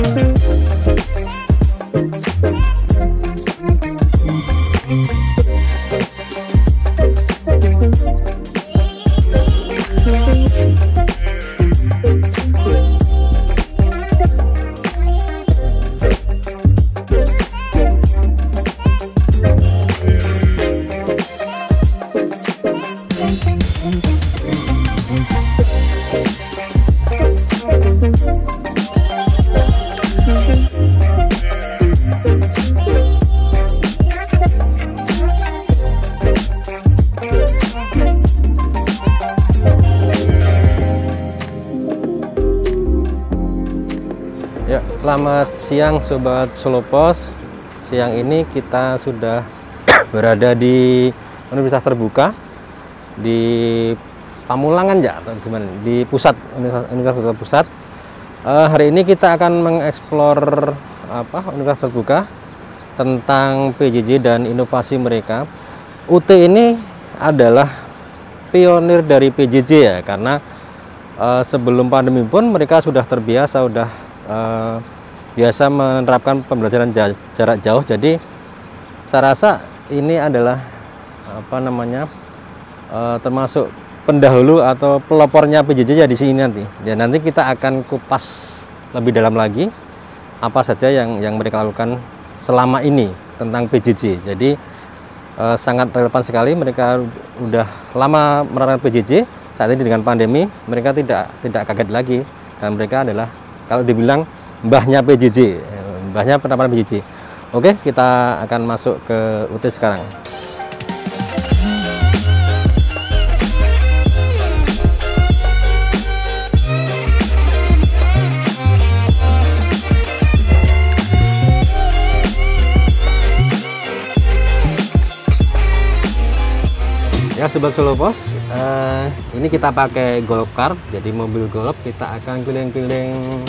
Ya, selamat siang Sobat Solo Pos. Siang ini kita sudah berada di Universitas Terbuka di Pamulangan ya, atau gimana? Di pusat Universitas Pusat. Hari ini kita akan mengeksplor Universitas Terbuka tentang PJJ dan inovasi mereka. UT ini adalah pionir dari PJJ ya, karena sebelum pandemi pun mereka sudah terbiasa, biasa menerapkan pembelajaran jarak jauh. Jadi saya rasa ini adalah termasuk pendahulu atau pelopornya PJJ ya di sini nanti. Dan nanti kita akan kupas lebih dalam lagi apa saja yang mereka lakukan selama ini tentang PJJ. Jadi sangat relevan sekali, mereka udah lama menerapkan PJJ. Saat ini dengan pandemi mereka tidak kaget lagi, dan mereka adalah kalau dibilang mbahnya PJJ, mbahnya penerapan PJJ. Oke, kita akan masuk ke UT sekarang. Ya Sobat Solo Pos, ini kita pakai golf car, jadi mobil golf. Kita akan keliling-keliling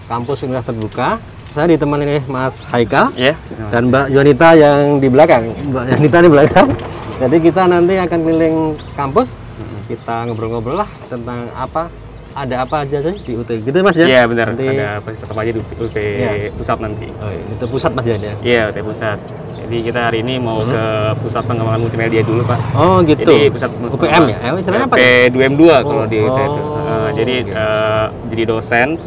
kampus Universitas Terbuka. Saya ditemani nih Mas Haikal dan Mbak Yonita yang di belakang. Mbak Yonita di belakang. Jadi kita nanti akan keliling kampus, kita ngobrol-ngobrol lah tentang ada apa aja sih di UT. Gitu Mas ya? Iya benar, nanti ada apa aja di UT Pusat nanti. Oh, itu pusat Mas ya? Iya, UT Pusat. Jadi kita hari ini mau ke pusat pengembangan multimedia dulu Pak. Oh gitu. Jadi pusat UPM ya? Istilahnya apa? P2M2 kalau di UT itu. Jadi dosen,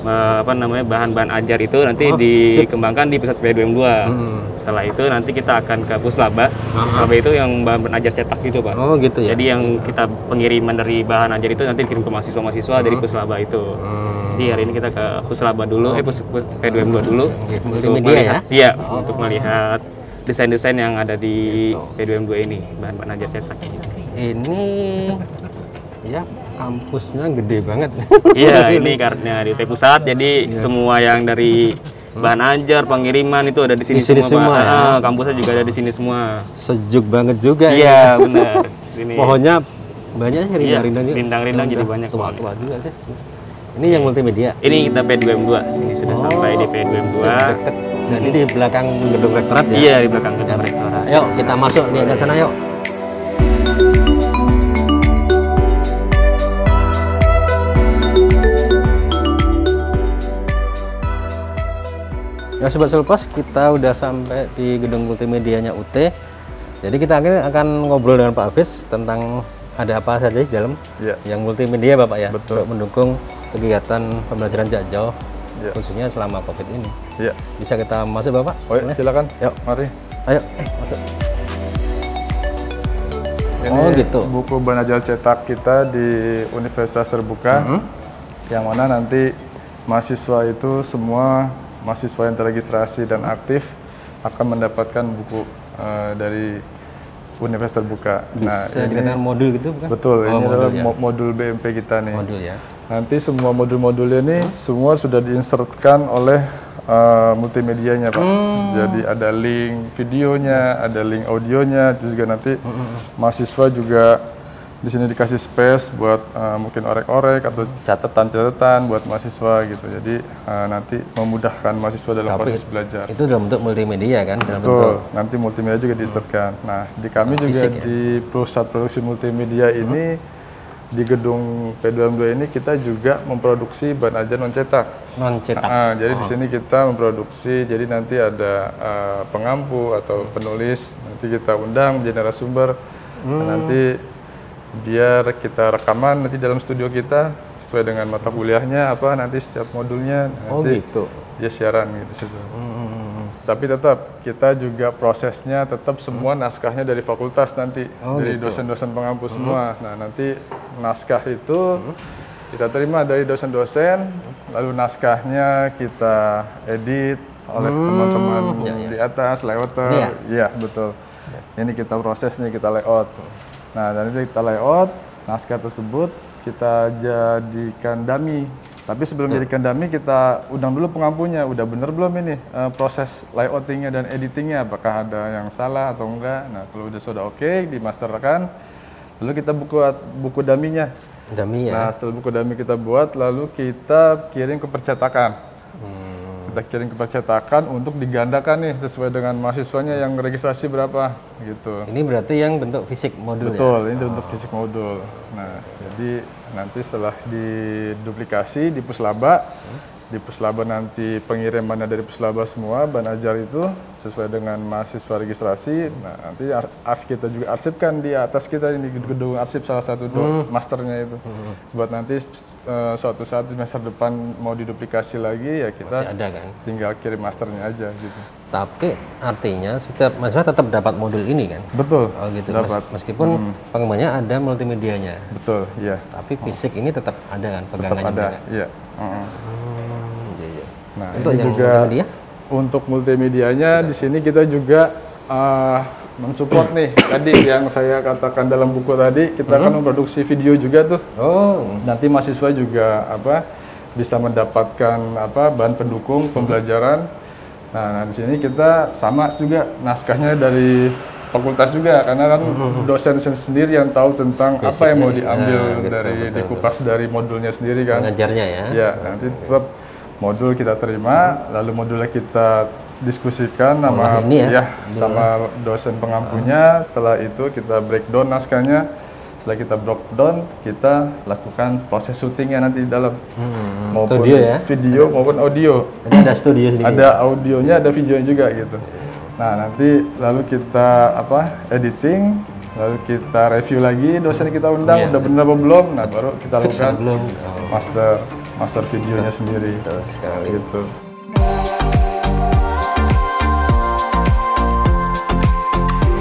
bahan-bahan ajar itu nanti dikembangkan di pusat P2M2. Setelah itu nanti kita akan ke Puslaba. Puslaba itu yang bahan ajar cetak gitu Pak. Oh gitu ya. Jadi yang kita pengiriman dari bahan ajar itu nanti dikirim ke mahasiswa-mahasiswa dari Puslaba itu. Jadi hari ini kita ke Puslaba dulu, P2M2 dulu. Multimedia ya? Iya, untuk melihat desain-desain yang ada di P2M2 ini, bahan-bahan ajar cetak. Ini ya kampusnya gede banget. Iya, ini karena di UT Pusat, jadi semua yang dari bahan ajar, pengiriman itu ada di sini semua. Ya? Kampusnya juga ada di sini semua. Sejuk banget juga. Iya, benar. Ini pohonnya banyak sih, rindang-rindang jadi banyak. Tua-tua juga sih. Ini yang multimedia. Ini kita P2M2, sini sudah sampai di P2M2. Jadi di belakang gedung rektorat ya? Iya, di belakang gedung rektorat. Yuk kita masuk, lihat ke sana yuk. Ya Sobat Solo Pos, kita udah sampai di gedung multimedianya UT. Jadi kita akan ngobrol dengan Pak Hafiz tentang ada apa saja di dalam yang multimedia Bapak ya. Betul. Untuk mendukung kegiatan pembelajaran jarak jauh. Khususnya selama COVID ini. Iya. Bisa kita masuk Bapak? Oh ya, silakan. Yuk, mari. Ayo, masuk. Ini gitu. Buku bahan ajar cetak kita di Universitas Terbuka, yang mana nanti mahasiswa itu semua mahasiswa yang terregistrasi dan aktif akan mendapatkan buku dari Universitas Terbuka. Bisa dengan modul gitu bukan? Betul, ini adalah modul BMP kita nih. Modul ya. Nanti semua modul-modulnya ini semua sudah diinsertkan oleh multimedianya Pak. Jadi ada link videonya, ada link audionya, terus juga nanti mahasiswa juga di sini dikasih space buat mungkin orek-orek atau catatan-catatan buat mahasiswa gitu. Jadi nanti memudahkan mahasiswa dalam proses belajar. Itu dalam bentuk multimedia kan? Betul, nanti multimedia juga diinsertkan. Nah, di kami juga di pusat produksi multimedia ini di gedung P2M2 ini kita juga memproduksi ban ajar non cetak. Non cetak. Jadi di sini kita memproduksi, jadi nanti ada pengampu atau penulis, nanti kita undang menjadi narasumber, nanti biar kita rekaman nanti dalam studio kita sesuai dengan mata kuliahnya apa nanti setiap modulnya nanti gitu. Dia siaran gitu situ. Tapi tetap kita juga prosesnya tetap semua naskahnya dari fakultas nanti dari dosen-dosen pengampu semua. Nah nanti naskah itu kita terima dari dosen-dosen, lalu naskahnya kita edit oleh teman-teman di atas layouter. Iya betul. Ini kita proses nih kita layout. Nah nanti kita layout naskah tersebut kita jadikan dummy. Tapi sebelum jadikan dummy kita undang dulu pengampunya, udah bener belum ini proses layoutingnya dan editingnya, apakah ada yang salah atau enggak. Nah kalau sudah oke, dimasterkan, lalu kita buat buku dummy-nya. Dummy ya? Nah setelah buku dummy kita buat, lalu kita kirim ke percetakan. Kita kirim ke percetakan untuk digandakan nih sesuai dengan mahasiswanya yang registrasi berapa gitu. Ini berarti yang bentuk fisik modul. Betul, ini bentuk fisik modul. Nah, jadi nanti setelah diduplikasi di Puslaba, di Puslaba nanti pengirimannya dari Puslaba semua, ban ajar itu sesuai dengan mahasiswa registrasi. Nah, nanti kita juga arsipkan di atas kita ini gedung arsip salah satu masternya itu. Buat nanti suatu saat di semester depan mau diduplikasi lagi ya kita masih ada, kan? Tinggal kirim masternya aja gitu. Tapi artinya setiap mahasiswa tetap dapat modul ini kan? Betul. Oh gitu. Dapat. Meskipun pengembangannya ada multimedianya. Betul, iya. Tapi fisik ini tetap ada kan pegangannya? Tetap ada, kan? iya. Nah, untuk ini juga multimedia? Untuk multimedianya di sini kita juga mensupport nih. Tadi yang saya katakan dalam buku tadi kita akan memproduksi video juga tuh. Nanti mahasiswa juga bisa mendapatkan bahan pendukung pembelajaran. Nah, di sini kita sama juga naskahnya dari fakultas juga karena kan dosen sendiri yang tahu tentang apa yang mau diambil dari dikupas dari modulnya sendiri kan. Pengajarnya ya. Ya, nanti tetap modul kita terima, lalu modulnya kita diskusikan sama dosen pengampunya. Setelah itu kita breakdown naskahnya. Setelah kita breakdown, kita lakukan proses syutingnya nanti di dalam maupun video maupun audio. Jadi ada studio sendiri. Ada audionya, ada videonya juga gitu. Nah nanti lalu kita editing, lalu kita review lagi dosen kita undang udah benar apa belum. Nah baru kita lakukan master videonya sendiri. Betul sekali. Gitu.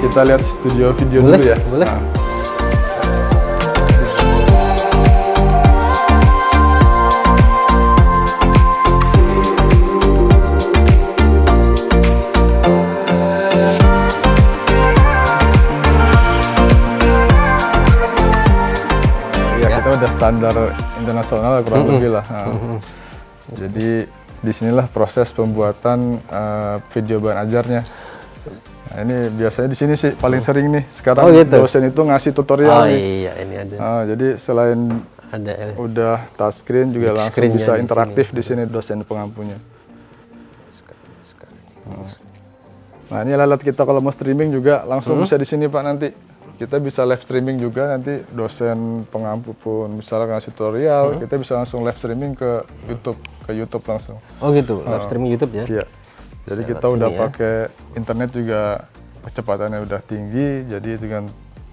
Kita lihat studio video dulu ya. Boleh. Nah. Udah standar internasional kurang lebih lah. Nah, jadi disinilah proses pembuatan video bahan ajarnya. Nah, ini biasanya di sini sih paling sering nih. Sekarang dosen itu ngasih tutorial. Iya, ini ada. Jadi selain udah touchscreen juga langsung bisa interaktif di sini dosen pengampunya. Nah ini alat kita kalau mau streaming juga langsung bisa di sini Pak nanti. Kita bisa live streaming juga nanti dosen pengampu pun misalnya ngasih tutorial, kita bisa langsung live streaming ke YouTube langsung. Oh gitu, live streaming YouTube ya? Iya. Jadi kita udah pakai internet juga kecepatannya udah tinggi, jadi dengan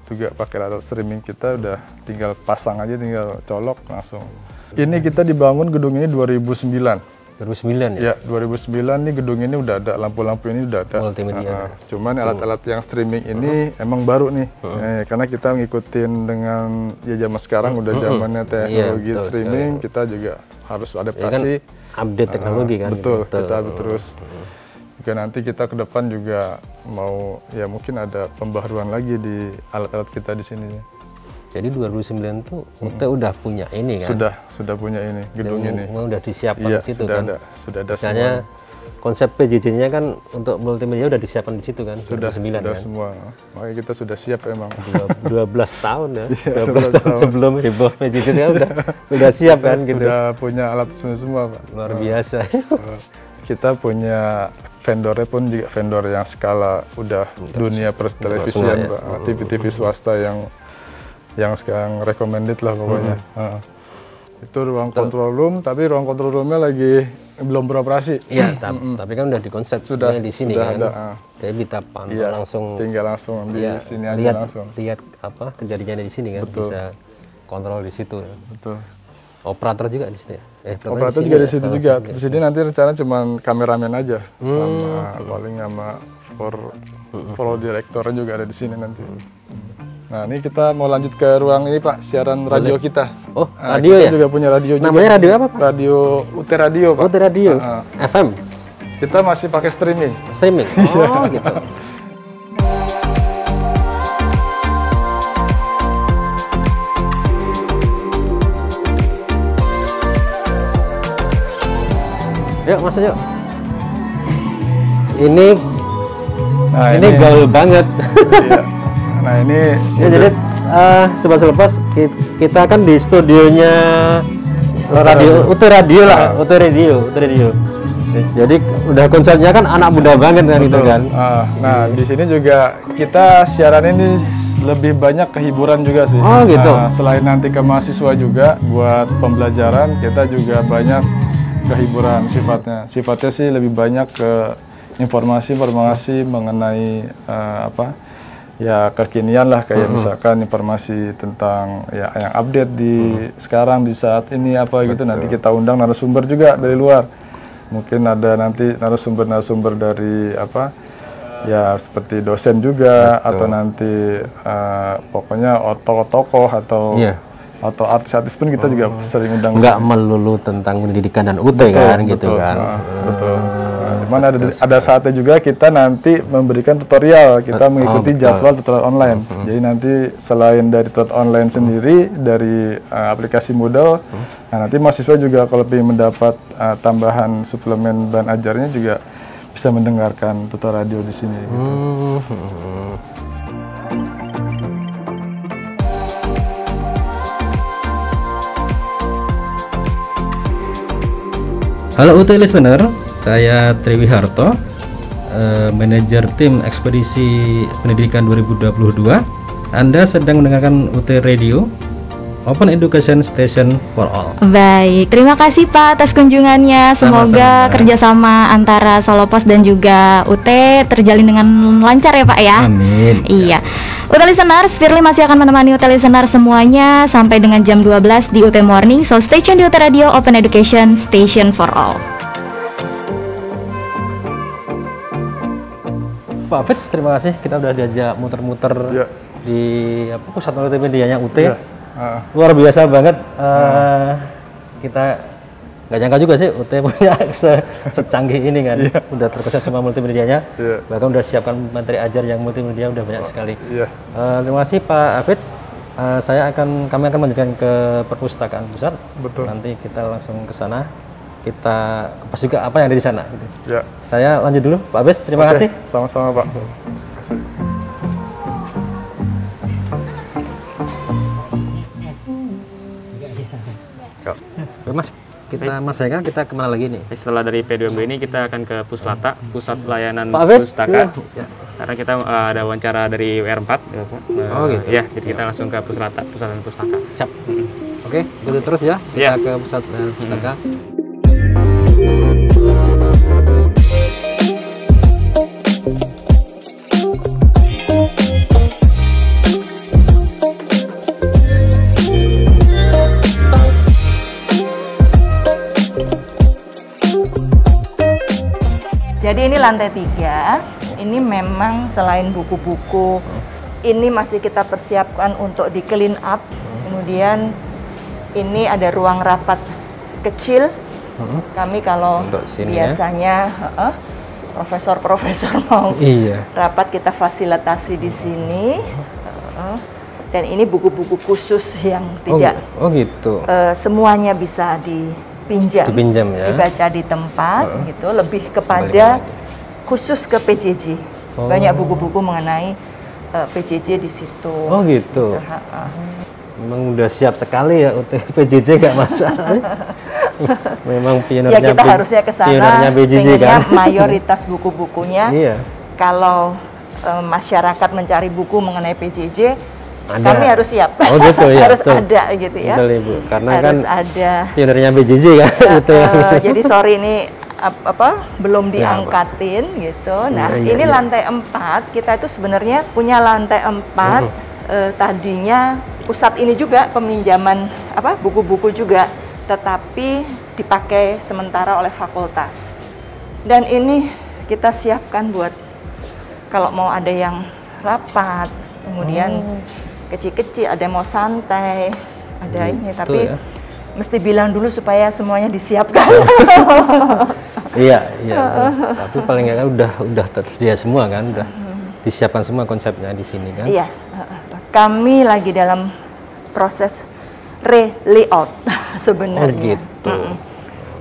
juga pakai alat streaming kita udah tinggal pasang aja, tinggal colok langsung. Ini kita dibangun gedung ini 2009. 2009 ya? Ya, 2009 nih gedung ini udah ada, lampu-lampu ini udah ada. Multimedia. Cuman alat-alat yang streaming ini emang baru nih. Karena kita ngikutin dengan zaman sekarang udah zamannya teknologi streaming, kita juga harus adaptasi. Ya kan, update teknologi kan? Betul, kita update terus. Juga nanti kita ke depan juga mau, ya mungkin ada pembaharuan lagi di alat-alat kita di sini. Jadi 2009 tuh kita udah punya ini kan? Sudah punya ini, gedung ini. Udah disiapkan di situ kan? Sudah ada misalnya semua. Konsep PJJ-nya kan untuk multimedia udah disiapkan di situ kan? Sudah kan? semua. Makanya kita sudah siap emang. 12 tahun ya? 12 tahun sebelum heboh PJJ kan udah siap kan gitu? Sudah punya alat semua Pak. Luar biasa. Kita punya vendornya pun juga vendor yang skala udah dunia pertelevisian Pak. TV-TV swasta yang yang sekarang recommended lah pokoknya. Itu ruang control room, tapi ruang control roomnya lagi belum beroperasi. Iya, tapi kan udah dikonsep Sudah di sini sudah kan. ada, Jadi kita pantau langsung. Tinggal langsung di sini aja langsung. Lihat apa kejadiannya di sini kan, bisa kontrol di situ. Betul. Operator juga di sini. Operator juga di situ juga. Di sini nanti rencana cuma kameramen aja, sama paling sama floor director juga ada di sini nanti. Nah, ini kita mau lanjut ke ruang ini Pak, siaran radio kita. Oh, Nah, radio kita ya? juga punya radio juga. Namanya radio apa Pak? Radio UT Radio Pak. UT Radio, FM. Kita masih pakai streaming. Streaming. Oh, gitu. Yuk, masuk yuk. Ini gaul banget. Iya. Nah, ini ya, jadi selepas kita kan di studionya UT Radio lah, UT Radio. Jadi udah konsepnya kan anak muda banget kan itu kan. Nah, di sini juga kita siaran ini lebih banyak kehiburan juga sih. Oh, gitu. Nah, selain nanti ke mahasiswa juga buat pembelajaran, kita juga banyak kehiburan sifatnya. Sifatnya sih lebih banyak ke informasi mengenai ya kekinian lah, kayak misalkan informasi tentang ya yang update di sekarang di saat ini apa gitu. Nanti kita undang narasumber juga dari luar. Mungkin ada nanti narasumber dari ya seperti dosen juga. Atau nanti pokoknya tokoh-tokoh atau artis-artis pun kita juga sering undang. Nggak melulu tentang pendidikan dan UT kan gitu kan. Betul. Cuman ada saatnya juga kita nanti memberikan tutorial, kita mengikuti jadwal tutorial online. Jadi nanti selain dari tutorial online sendiri dari aplikasi Moodle, nah nanti mahasiswa juga kalau ingin mendapat tambahan suplemen bahan ajarnya juga bisa mendengarkan tutorial radio di sini. Gitu. Halo UT Listener, saya Triwi Harto, manajer tim ekspedisi pendidikan 2022. Anda sedang mendengarkan UT Radio, Open Education Station for All. Baik, terima kasih Pak atas kunjungannya. Semoga kerjasama antara Solopos dan juga UT terjalin dengan lancar ya Pak ya. Amin. Iya. UT Listeners, Firly masih akan menemani UT Listeners semuanya sampai dengan jam 12 di UT Morning. So stay tune di UT Radio, Open Education Station for All. Pak Fitz, terima kasih. Kita udah diajak muter-muter di pusat multimedianya UT. Luar biasa banget. Kita nggak nyangka juga sih UT punya secanggih ini kan. Udah terkesan semua multimedianya. Bahkan udah siapkan materi ajar yang multimedia udah banyak sekali. Terima kasih Pak Afid. Kami akan melanjutkan ke perpustakaan pusat. Betul. Nanti kita langsung ke sana. Kita kupas juga apa yang ada di sana. Gitu. Saya lanjut dulu, Pak Abes. Terima kasih. Sama-sama, Pak. Terima kasih. Mas kita kemana lagi nih? Setelah dari P2MB ini kita akan ke Puslata, Pusat Pelayanan Pak Pustaka. Karena kita ada wawancara dari WR4. Gitu. Ya, jadi kita langsung ke Puslata, Pusat Pustaka. Siap. Oke, ikuti terus ya. Kita ke Pusat Pustaka. Jadi ini lantai 3, ini memang selain buku-buku, ini masih kita persiapkan untuk di clean up. Kemudian ini ada ruang rapat kecil. Kami kalau biasanya profesor-profesor mau rapat kita fasilitasi di sini. Dan ini buku-buku khusus yang tidak semuanya bisa dipinjam ya? Dibaca di tempat gitu, lebih kepada khusus ke PJJ. Banyak buku-buku mengenai PJJ di situ. Oh gitu. Memang udah siap sekali ya PJJ, nggak masalah. Memang pionernya. Ya kita harusnya ke sana. PJJ kan. Mayoritas buku-bukunya. Kalau masyarakat mencari buku mengenai PJJ, Kami harus siap. Oh gitu ya. Harus ada gitu ya. Betul Ibu. Karena harus kan ada. pionernya PJJ kan. Jadi sorry ini belum diangkatin gitu. Nah, ini lantai 4, kita itu sebenarnya punya lantai 4. Tadinya pusat ini juga peminjaman buku-buku juga, tetapi dipakai sementara oleh fakultas. Dan ini kita siapkan buat kalau mau ada yang rapat, kemudian kecil-kecil, ada yang mau santai, ada ini, tapi mesti bilang dulu supaya semuanya disiapkan. Iya. Tapi paling nggak kan udah tersedia semua kan, udah disiapkan semua konsepnya di sini kan. Iya. Kami lagi dalam proses re-layout sebenarnya. Oh gitu.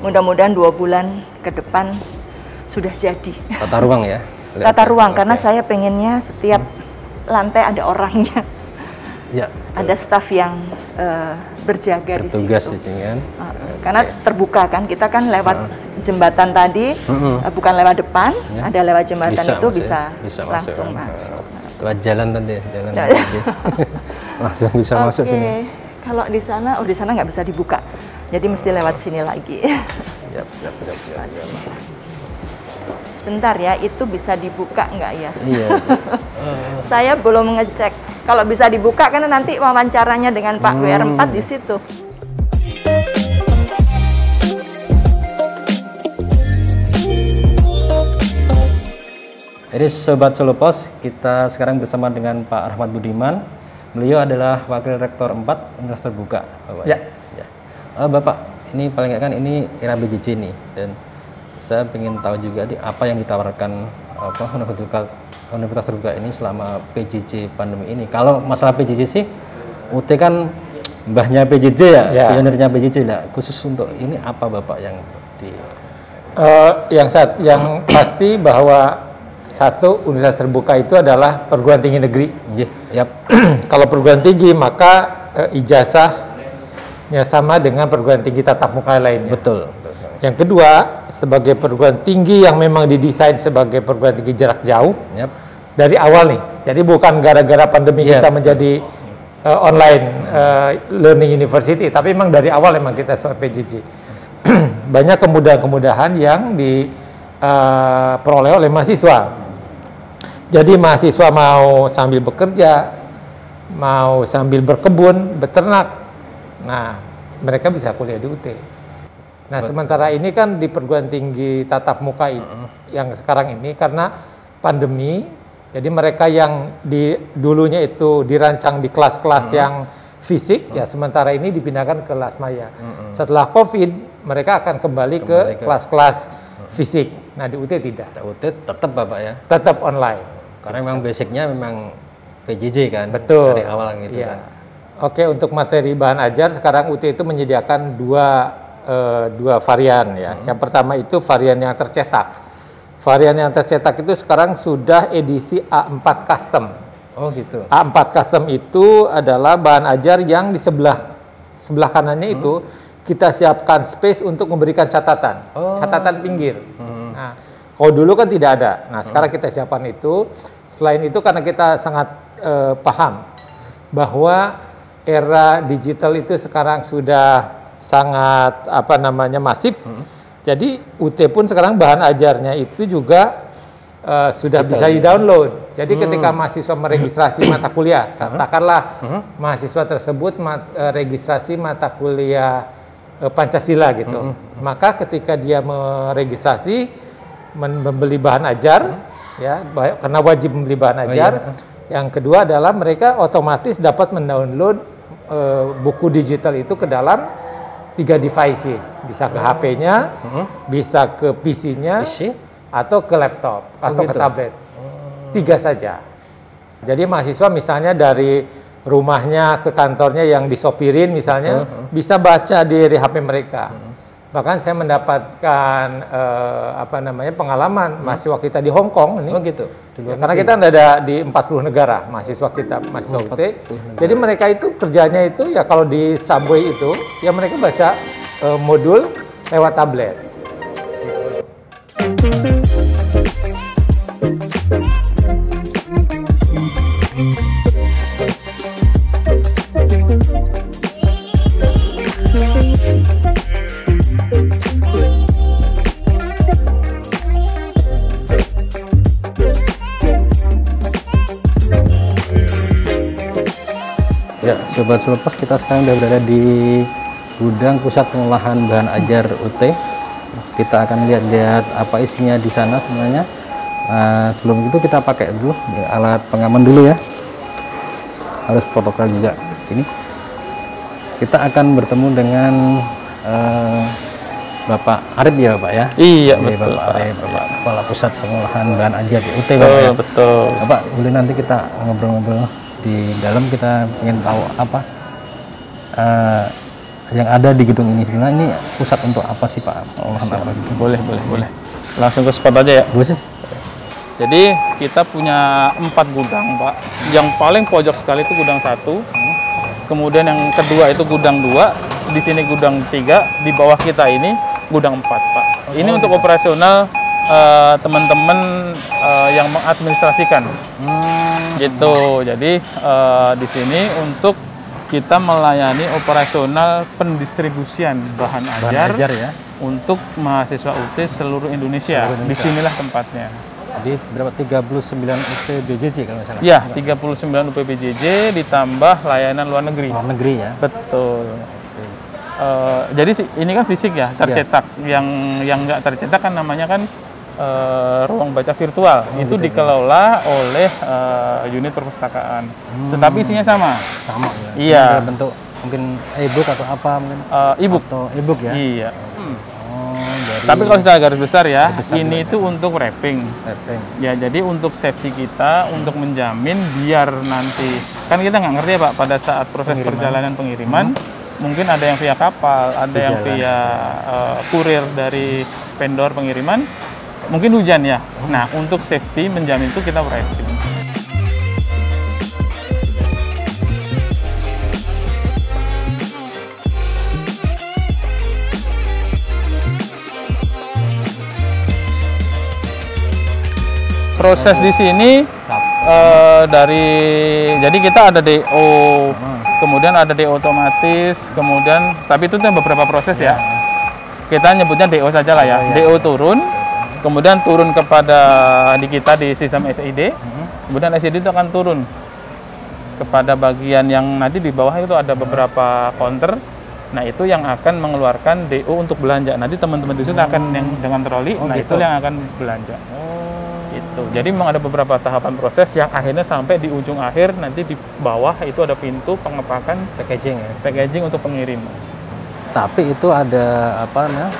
Mudah-mudahan 2 bulan ke depan sudah jadi. Tata ruang ya? Tata ruang, karena saya pengennya setiap lantai ada orangnya. Ya. Ada staf yang berjaga bertugas di situ. Di sini kan. Karena terbuka kan, kita kan lewat jembatan tadi, bukan lewat depan, ada lewat jembatan itu bisa langsung masuk. Lewat jalan tadi, langsung bisa masuk sini. Kalau di sana, di sana nggak bisa dibuka, jadi mesti lewat sini lagi. Yap. Sebentar ya, itu bisa dibuka nggak ya? Iya. Saya belum ngecek. Kalau bisa dibuka, karena nanti wawancaranya dengan Pak WR4 di situ. Jadi Sobat Solo Pos, kita sekarang bersama dengan Pak Rahmat Budiman. Beliau adalah Wakil Rektor 4 Universitas Terbuka, Bapak. Ya. Bapak, ini paling nggak kan ini era PJJ nih, dan saya ingin tahu juga apa yang ditawarkan Universitas Terbuka ini selama PJJ pandemi ini. Kalau masalah PJJ sih, UT kan mbahnya PJJ ya. Pionernya PJJ lah. Khusus untuk ini apa Bapak yang di? Yang pasti bahwa satu, Universitas Terbuka itu adalah perguruan tinggi negeri. Kalau perguruan tinggi, maka ijazahnya sama dengan perguruan tinggi tatap muka lainnya. Betul. Yang kedua, sebagai perguruan tinggi yang memang didesain sebagai perguruan tinggi jarak jauh dari awal nih. Jadi bukan gara-gara pandemi kita menjadi online learning university, tapi memang dari awal memang kita sebagai PJJ. Banyak kemudahan-kemudahan yang diperoleh oleh mahasiswa. Jadi mahasiswa mau sambil bekerja, mau sambil berkebun, beternak, nah mereka bisa kuliah di UT. Nah sementara ini kan di perguruan tinggi tatap muka yang sekarang ini karena pandemi, jadi mereka yang dulunya itu dirancang di kelas-kelas yang fisik, ya sementara ini dipindahkan ke kelas maya. Setelah COVID, mereka akan kembali ke kelas-kelas fisik. Nah di UT tidak. UT tetap Bapak ya? Tetap online. Karena memang basicnya memang PJJ kan? Betul. Dari awal gitu kan? Oke, untuk materi bahan ajar sekarang UT itu menyediakan dua varian ya. Yang pertama itu varian yang tercetak. Varian yang tercetak itu sekarang sudah edisi A4 custom. Oh gitu. A4 custom itu adalah bahan ajar yang di sebelah kanannya itu kita siapkan space untuk memberikan catatan, catatan pinggir. Nah, kalau dulu kan tidak ada. Nah, sekarang kita siapkan itu. Selain itu karena kita sangat paham bahwa era digital itu sekarang sudah sangat masif. Jadi UT pun sekarang bahan ajarnya itu juga sudah bisa di-download. Jadi ketika mahasiswa meregistrasi mata kuliah, katakanlah mahasiswa tersebut registrasi mata kuliah Pancasila gitu. Maka ketika dia meregistrasi membeli bahan ajar, ya karena wajib membeli bahan ajar. Yang kedua adalah mereka otomatis dapat mendownload buku digital itu ke dalam 3 devices, bisa ke HP-nya, bisa ke PC-nya, atau ke laptop, atau ke tablet. 3 saja. Jadi mahasiswa misalnya dari rumahnya ke kantornya yang disopirin misalnya, bisa baca di HP mereka. Bahkan saya mendapatkan pengalaman mahasiswa kita di Hong Kong ini. Oh gitu. Karena kita ada di 40 negara mahasiswa kita, mahasiswa UT. Jadi mereka itu kerjanya itu ya kalau di subway itu ya mereka baca modul lewat tablet. Sobat Sulopos, kita sekarang sudah berada di gudang pusat pengolahan bahan ajar UT. Kita akan lihat-lihat apa isinya di sana sebenarnya. Sebelum itu kita pakai dulu alat pengaman dulu ya. Harus protokol juga. Ini kita akan bertemu dengan Bapak Arif ya Pak ya? Iya, oke, betul. Bapak Arif, Bapak Kepala Pusat Pengolahan Bahan Ajar di UT Bapak ya? Betul. Bapak, boleh nanti kita ngobrol-ngobrol di dalam, kita ingin tahu apa yang ada di gedung ini. Sebenarnya ini pusat untuk apa sih Pak? Boleh. Langsung ke spot aja ya? Boleh sih. Jadi kita punya 4 gudang Pak. Yang paling pojok sekali itu gudang 1. Kemudian yang kedua itu gudang 2. Di sini gudang 3. Di bawah kita ini gudang 4 Pak. Ini untuk operasional teman-teman yang mengadministrasikan. Gitu. Jadi di sini untuk kita melayani operasional pendistribusian bahan ajar ya, untuk mahasiswa UT seluruh Indonesia. Disinilah tempatnya. Jadi berapa? 39 UPBJJ kalau misalnya? Ya, 39 UPBJJ ditambah layanan luar negeri. Luar negeri ya? Betul. Jadi ini kan fisik ya, tercetak. Yang nggak tercetak kan namanya kan ruang baca virtual. Itu gitu, dikelola oleh unit perpustakaan. Tetapi isinya sama. Sama ya? Iya. Dalam bentuk mungkin e-book atau apa mungkin? E-book. Atau e-book ya? Iya. Tapi kalau secara garis besar ya, ini itu ya? untuk wrapping. Ya, jadi untuk safety kita, untuk menjamin biar nanti, kan kita nggak ngerti ya Pak, pada saat proses perjalanan pengiriman, mungkin ada yang via kapal, ada yang via kurir dari vendor pengiriman, mungkin hujan ya. Nah, untuk safety menjamin itu kita wrapping. Proses di sini jadi kita ada DO, kemudian ada DO otomatis, kemudian tapi itu beberapa proses ya. Kita nyebutnya DO saja lah ya. DO turun, kemudian turun kepada kita di sistem SID, kemudian SID itu akan turun kepada bagian yang nanti di bawah itu ada beberapa counter. Nah, itu yang akan mengeluarkan DO untuk belanja. Nanti teman-teman di sini akan yang dengan troli, itu yang akan belanja. Jadi memang ada beberapa tahapan proses yang akhirnya sampai di ujung akhir, nanti di bawah itu ada pintu pengepakan packaging untuk pengiriman. Tapi itu ada apa namanya,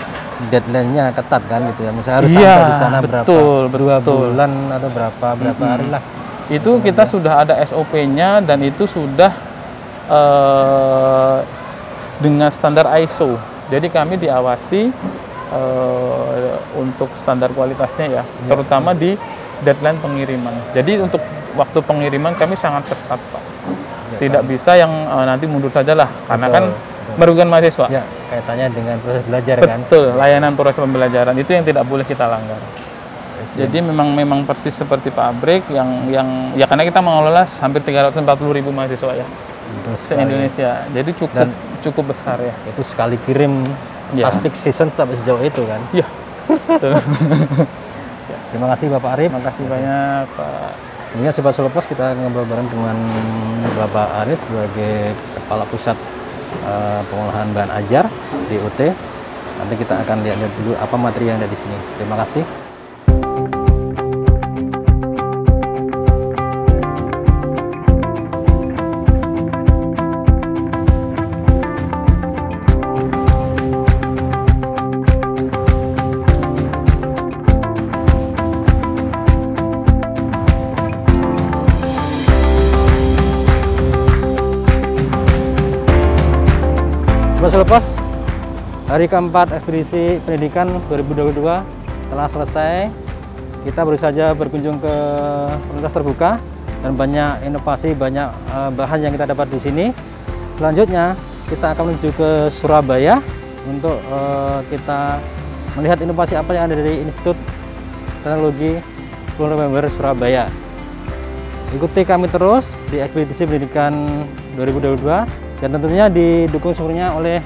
deadline-nya ketat kan gitu ya, misalnya harus sampai di sana berapa, 2 bulan atau berapa hari lah. Itu kita sudah ada SOP-nya dan itu sudah dengan standar ISO. Jadi kami diawasi untuk standar kualitasnya ya, terutama di deadline pengiriman. Jadi untuk waktu pengiriman kami sangat ketat Pak. Tidak bisa yang nanti mundur saja lah, karena kan merugikan mahasiswa. Ya, kaitannya dengan proses belajar kan. Betul, layanan proses pembelajaran itu yang tidak boleh kita langgar. Jadi memang persis seperti pabrik yang ya, karena kita mengelola hampir 340.000 mahasiswa ya se-Indonesia. Jadi cukup besar ya. Itu sekali kirim pas peak season sampai sejauh itu kan. Iya. Terima kasih Bapak Arif. Terima kasih banyak Pak. Ini Sobat Sulopos, kita ngobrol bareng dengan Bapak Arif sebagai Kepala Pusat Pengolahan Bahan Ajar di UT. Nanti kita akan lihat dulu apa materi yang ada di sini. Terima kasih. Sobat Sulopos, hari keempat ekspedisi pendidikan 2022 telah selesai. Kita baru saja berkunjung ke Universitas Terbuka dan banyak inovasi, banyak bahan yang kita dapat di sini. Selanjutnya kita akan menuju ke Surabaya untuk kita melihat inovasi apa yang ada dari Institut Teknologi 10 November Surabaya. Ikuti kami terus di ekspedisi pendidikan 2022. Dan tentunya didukung sepenuhnya oleh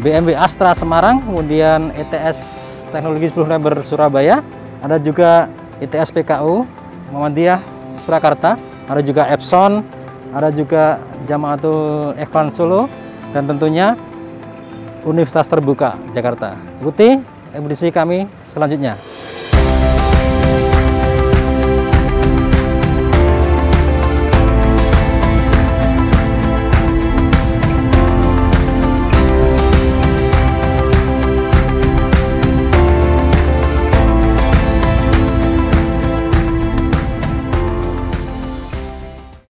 BMW Astra Semarang, kemudian ETS Teknologi 10 November Surabaya, ada juga ITS PKU Muhammadiyah Surakarta, ada juga Epson, ada juga Jamaatul Ikhwan Solo, dan tentunya Universitas Terbuka Jakarta. Ikuti ekspedisi kami selanjutnya.